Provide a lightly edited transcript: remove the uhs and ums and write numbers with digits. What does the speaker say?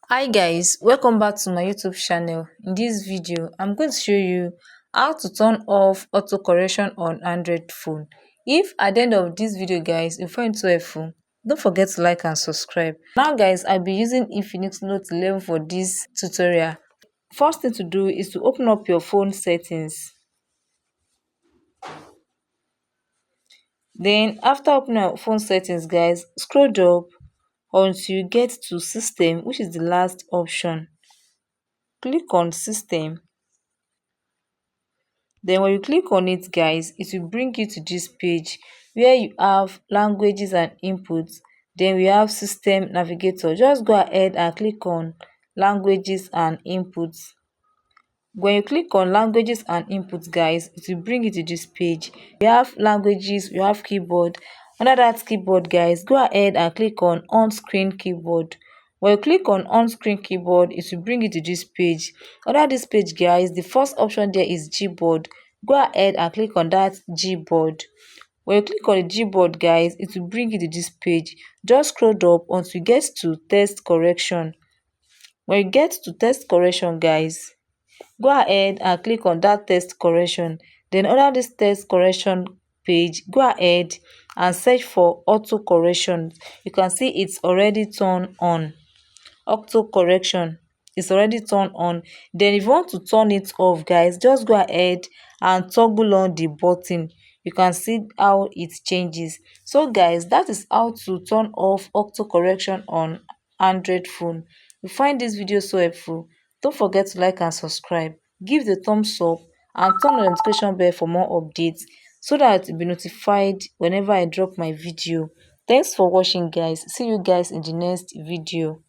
Hi guys, welcome back to my YouTube channel. In this video, I'm going to show you how to turn off auto correction on Android phone. If at the end of this video guys, you find it so helpful, don't forget to like and subscribe. Now guys, I'll be using Infinix Note 11 for this tutorial. First thing to do is to open up your phone settings. Then after opening your phone settings guys, scroll up until you get to system, which is the last option. Click on system. Then when you click on it guys, it will bring you to this page where you have languages and inputs. Then we have system navigator. Just go ahead and click on languages and inputs. When you click on languages and inputs guys, it will bring you to this page. We have languages, we have keyboard. Under that keyboard guys, go ahead and click on on-screen keyboard. When you click on on-screen keyboard, it will bring you to this page. Under this page guys, the first option there is Gboard. Go ahead and click on that Gboard. When you click on the Gboard guys, it will bring you to this page. Just scroll up until you get to text correction. When you get to text correction guys, go ahead and click on that text correction. Then under this text correction page, go ahead and search for auto correction. You can see it's already turned on. Auto correction is already turned on. Then if you want to turn it off guys, just go ahead and toggle on the button. You can see how it changes. So guys, that is how to turn off auto correction on Android phone. If you find this video so helpful, don't forget to like and subscribe. Give the thumbs up and turn on the notification bell for more updates so that you'll be notified whenever I drop my video. Thanks for watching guys. See you guys in the next video.